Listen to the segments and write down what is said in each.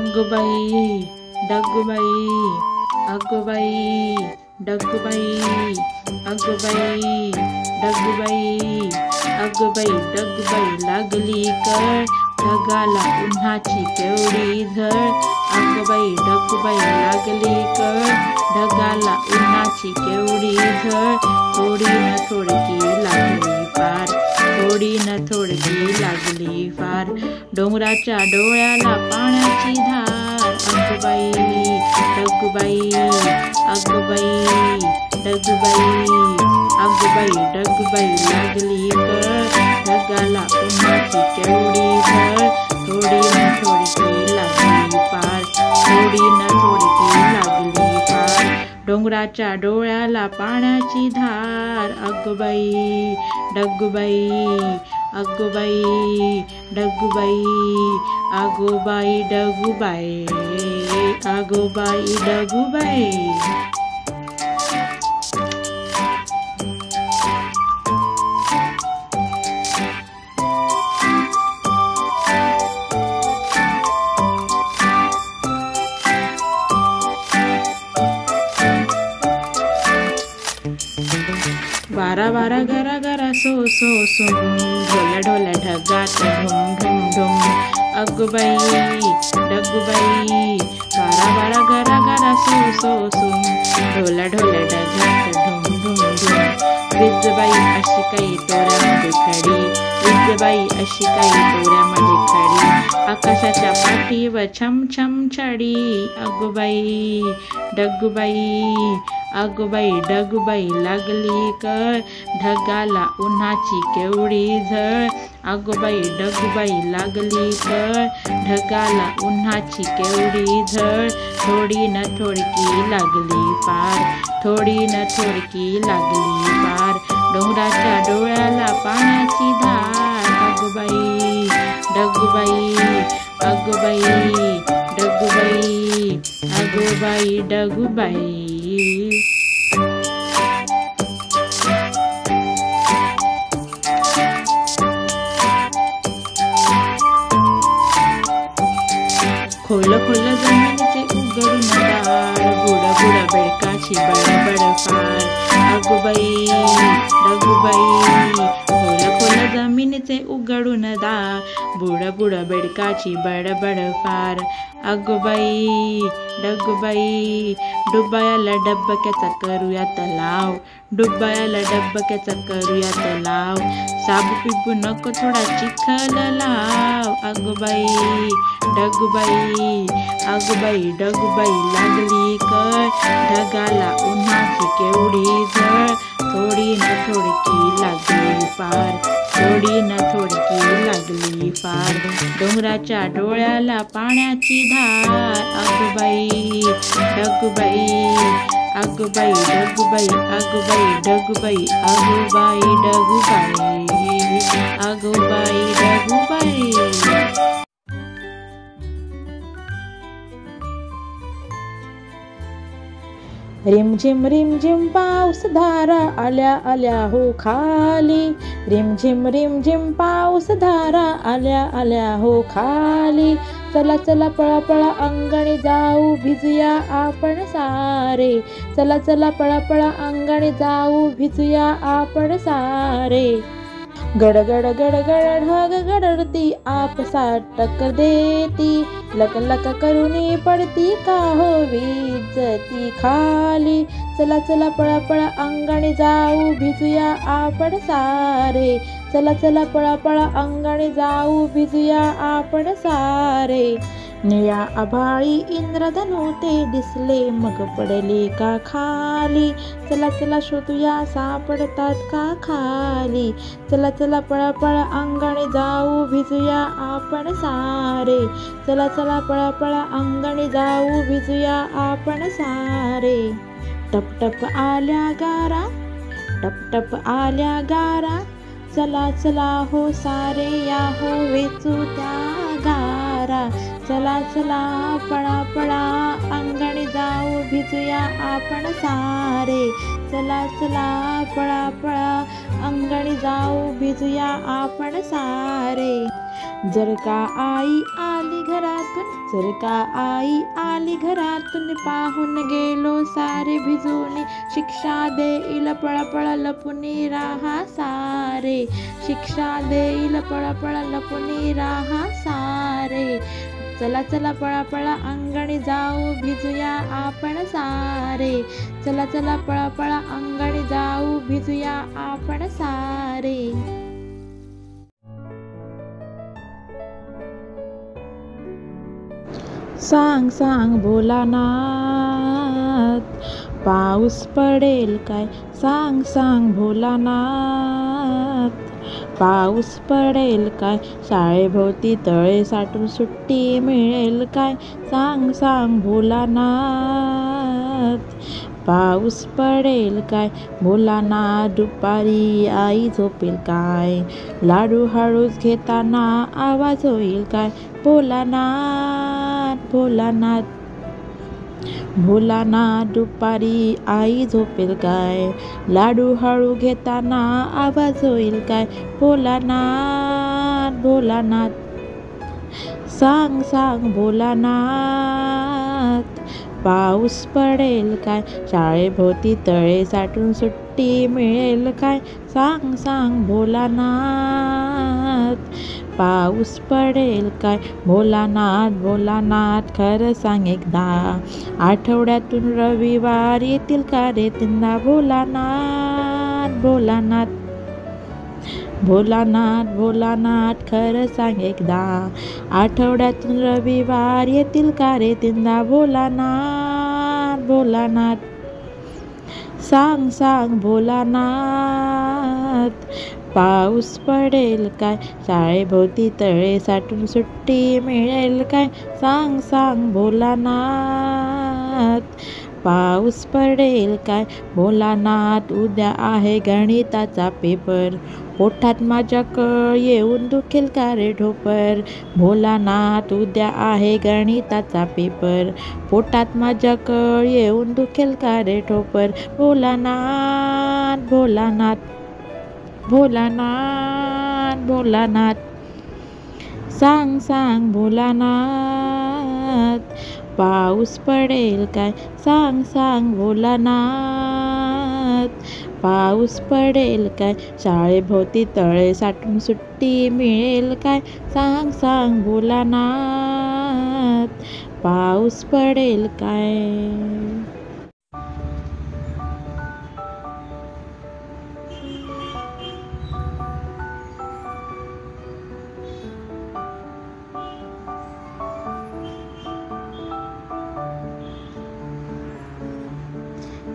अगोबाई डगुबाई, अगोबाई डगुबाई, अगोबाई डगुबाई, अगोबाई डगुबाई लागली कळ, ढगाला उन्हाची केवढी झळ. अगोबाई डगुबाई लागली कळ, ढगाला उन्हाची केवढी झळ. थोडी न थोडकी लागली फार, थोडी न थोडकी लागली फार. डोंगराच्या डोळ्याला पाण्याची धार. अगोबाई डगुबाई, अगोबाई डगुबाई, अगोबाई डगुबाई लागली कळ, ढगाला उन्हाची केवढी झळ. थोडी न थोडकी लागली फार, थोडी न थोडकी लागली फार. डोंगराच्या डोळ्याला पाण्याची धार. अगोबाई डगुबाई, अगोबाई डगुबाई, अगोबाई डगुबाई, अगोबाई डगुबाई. बारा बारा गरा गरा सो सो सुम, ढोला ढोला ढगात ढुम ढुम ढुम. अगोबाई डगुबाई, बारा बारा गरा गरा सो सो सुम, ढोला ढोला ढगात ढुम ढुम ढुम. विजबाई अशी काही तोऱ्यामध्ये खडी, विजबाई अशी काही तोऱ्यामध्ये खडी. आकाशाच्या पाठीवर छम छम छडी. अगोबाई डगुबाई, अगोबाई डगुबाई लागली कळ, ढगाला उन्हाची केवढी झळ. अगोबाई डगुबाई लागली कळ, ढगाला उन्हाची केवढी झळ. थोडी न थोडकी लागली फार, थोडी न थोडकी लागली फार. डोंगराच्या डोळ्याला पाण्याची धार. अगोबाई डगुबाई, अगोबाई डगुबाई, अगोबाई डगुबाई. खोल खोल जमिनीचे उघडून दार, बुड बुड बेडकाची बडबड फार. अगोबाई डगुबाई, खोल खोल जमिनीचे उघडून दार, बुड बुड बेडकाची बडबड फार. अगोबाई डगुबाई, डुबायाला डबक्याचा करूया तलाव, डुबायाला डबक्याचा करूया तलाव. साबू पिबू नको थोडा चिखल लाव. अगोबाई डगुबाई, अगोबाई डगुबाई लागली कळ, ढगाला उन्हाची केवढी झळ. थोडी न थोडकी लागली फार, थोडी न थोडकी लागली फार. डोंगराच्या डोळ्याला पाण्याची धार. अगोबाई डगुबाई, अगोबाई डगुबाई, अगोबाई डगुबाई, अगोबाई डगुबाई, अगोबाई डगुबाई. रिमझिम पाऊस धारा आल्या आल्या हो खाली. रिमझिम पाऊस धारा आल्या आल्या हो खाली. चला चला पळा पळा अंगणी जाऊ भिजूया आपण सारे. चला चला पळा पळा अंगणी जाऊ भिजूया आपण सारे. गड गड गड गड ढग गडरती आपसात टक्कर देती. लक लक करूनी पडती का हो विजती खाली. चला चला पळा पळा अंगणी जाऊ भिजूया आपण सारे. चला चला पळा पळा अंगणी जाऊ भिजूया आपण सारे. निळ्या आभाळी इंद्रधनु ते दिसले मग पडले का खाली. चला चला शोधूया सापडतात का खाली. चला चला पळा पळा अंगणी जाऊ भिजूया आपण सारे. चला चला पळा पळा अंगणी जाऊ भिजूया आपण सारे. टप टप आल्या गारा, टप टप आल्या गारा. चला चला हो सारे या हो वेचू त्या गारा. चला चला पळा पळा अंगणी जाऊ भिजूया आपण सारे. चला चला पळा पळा अंगणी जाऊ भिजूया आपण सारे. जर का आई आली घरातून, जर का आई आली घरातून, पाहून गेलो सारे भिजून, शिक्षा देईल पळपळ लपुनी राहा सारे, शिक्षा देईल पळपळ लपुनी राहा सारे. चला चला पळापळा अंगणी जाऊ, भिजूया आपण सारे. चला चला पळापळा अंगणी जाऊ, भिजूया आपण सारे. सांग सांग भोलानाथ, पाऊस पडेल काय? सांग सांग भोलानाथ, पाऊस पडेल काय? शाळेभोवती तळे साठून सुट्टी मिळेल काय? सांग सांग भोलानाथ, पाऊस पडेल काय? भोलानाथ दुपारी आई झोपेल काय? लाडू हळूच घेताना आवाज होईल काय? भोलानाथ भोलानाथ, भोलानाथ दुपारी आई झोपेल काय? लाडू हळू घेताना आवाज होईल काय? भोलानाथ भोलानाथ, सांग सांग भोलानाथ, पाऊस पडेल काय? शाळेभोवती तळे साठून सुट्टी मिळेल काय? सांग सांग भोलानाथ, पाऊस पडेल काय? भोलानाथ भोलानाथ खरं सांग एकदा, आठवड्यातून रविवार येतील का रे तीनदा? भोलानाथ भोलानाथ, भोलानाथ भोलानाथ खरं सांग एकदा, आठवड्यातून रविवार येतील का रे तीनदा? भोलानाथ भोलानाथ, सांग सांग भोलानाथ, पाऊस पडेल काय? शाळेभोवती तळे साठून सुट्टी मिळेल काय? सांग सांग भोलानाथ, पाऊस पडेल काय? भोलानाथ उद्या आहे गणिताचा पेपर, पोटात माझ्या कळ येऊन दुखेल का रे ढोपर? भोलानाथ उद्या आहे गणिताचा पेपर, पोटात माझ्या कळ येऊन दुखेल का रे ढोपर? भोलानाथ भोलानाथ, भोलानाथ भोलानाथ, सांग सांग भोलानाथ, पाऊस पडेल काय? सांग सांग भोलानाथ, पाऊस पडेल काय? शाळेभोवती तळे साठून सुट्टी मिळेल काय? सांग सांग भोलानाथ, पाऊस पडेल काय?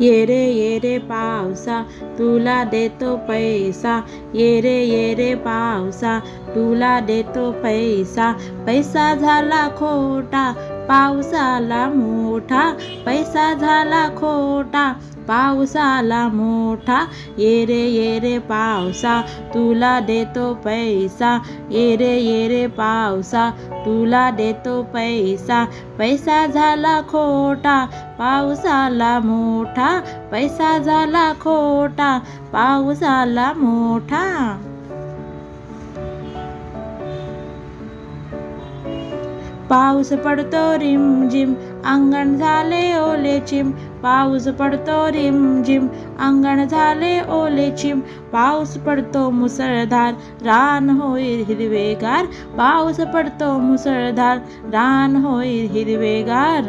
ये रे पावसा तुला देतो पैसा, ये रे पावसा तुला देतो पैसा. पैसा झाला खोटा पाऊस आला मोठा, पैसा झाला खोटा पाऊस आला मोठा. ये रे पावसा तुला देतो पैसा, ये रे पावसा तुला देतो पैसा. पैसा झाला खोटा पाऊस आला मोठा, पैसा झाला खोटा पाऊस आला मोठा. पाऊस पडतो रिमझिम अंगण झाले ओले चिम, पाऊस पडतो रिमझिम अंगण झाले ओले चिम. पाऊस पडतो मुसळधार रान होईल हिरवेगार, पाऊस पडतो मुसळधार रान होईल हिरवेगार.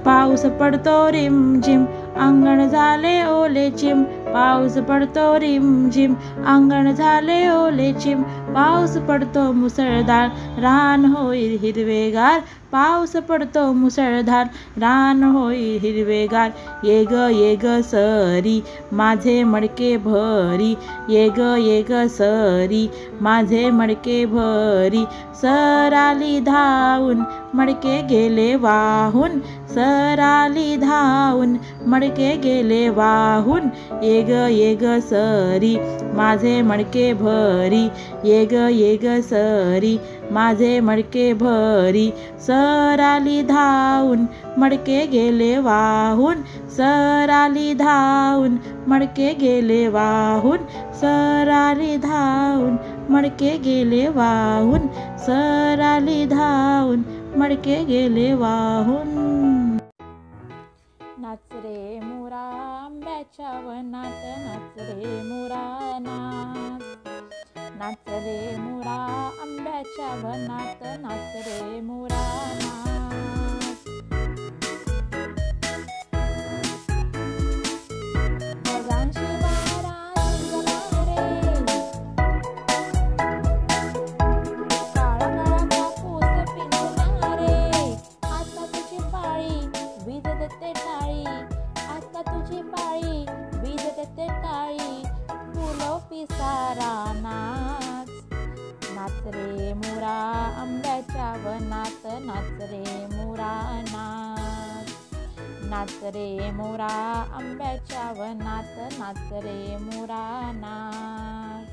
पाऊस पडतो रिमझिम अंगण झाले ओले चिम, पाऊस पडतो रिमझिम अंगण झाले ओले चिम. पाऊस पडतो मुसळधार रान होईल हिरवेगार, पाऊस पडतो मुसळधार रान होईल हिरवेगार. ये ग सरी माझे मडके भरी, ये ग सरी माझे मडके भरी. सर आली धावून मडके गेले वाहून, सर आली धावून मडके गेले वाहून. ये ग सरी माझे मडके भरी, ये ग सरी माझे मडके भरी. सर आली धावून मडके गेले वाहून, सर आली धावून मडके गेले वाहून, सर आली धावून मडके गेले वाहून, सर आली धावून, मडके गेले वाहून. नाच रे मोरा आंब्याच्या वनात, नाच रे मोरा नाच. नाच रे मोरा आंब्याच्या वनात, नाच रे मोरा नाच. ढगांशी वारा झुंजला रे, काळा काळा कापूस पिंजला रे. आता तुझी पाळी वीज देते टाळी, आता तुझी पाळी वीज देते टाळी. फुलो पिसारा नाच. नाच रे मोरा आंब्याच्या वनात, नाच रे मोरा नाच. नाच रे मोरा आंब्याच्या वनात, नाच रे मोरा नाच.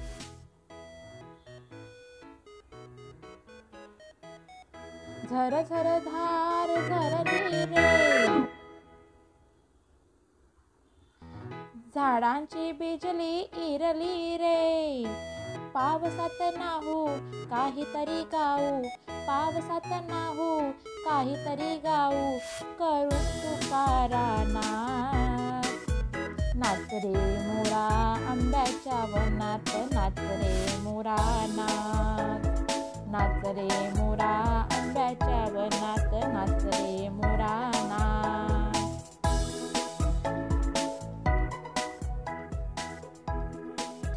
झर झर धार झरली रे, झाडांची बिजली इरली रे. पावसात नाहू काहीतरी गाऊ, पावसात नाहू काहीतरी गाऊ. करून तुकारा नाच. नाच रे मोरा आंब्याच्या वनात, नाच रे मोरा नाच. नाच रे मोरा आंब्याच्या वनात, नाच रे मोरा नाच.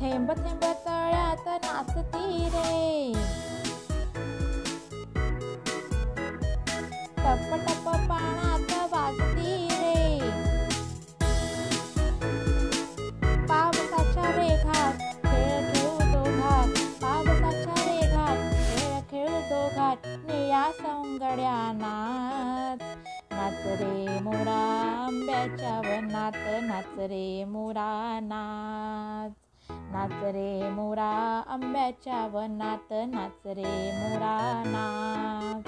थेंब थेंब तळ्यात नाचती रे, टप टप पाण्यात वाजती रे. पावसाच्या रेघात खेळ खेळू दोघात, पावसाच्या रेघात खेळ खेळू दोघात. निळ्या सौंदड्या नाच. नाच रे मोरा आंब्याच्या वनात, नाच रे मोरा नाच. नाच रे मोरा आंब्याच्या वनात, नाच रे मोरा नाच.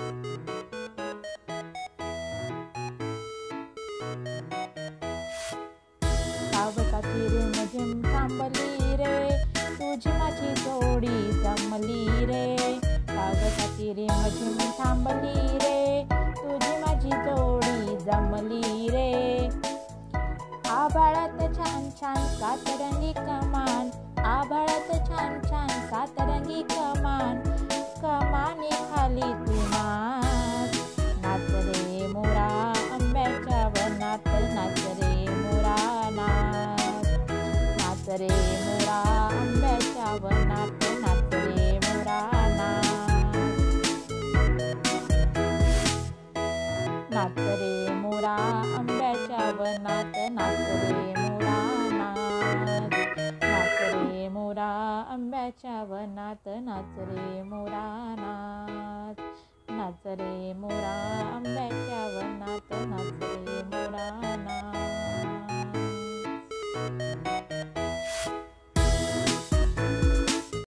पावसाची रिमझिम थांबली रे, तुझी माझी जोडी जमली रे. पावसाची रिमझिम थांबली रे, तुझी माझी जोडी जमली रे. आभाळात छान छान सातरंगी कमान, आभाळात छान छान सातरंगी कमान. कमानी खाली तू नाच. नाच रे मोरा आंब्याच्या वनात, नाच रे मोरा नाच. नाच रे मोरा आंब्याच्या वनात, नाच रे मोरा नाच. नाच रे मोरा आंब्याच्या वनात, नाच रे मोरा नाच. नाच रे मोरा आंब्याच्या वनात, नाच रे मोरा नाच. नाच रे मोरा आंब्या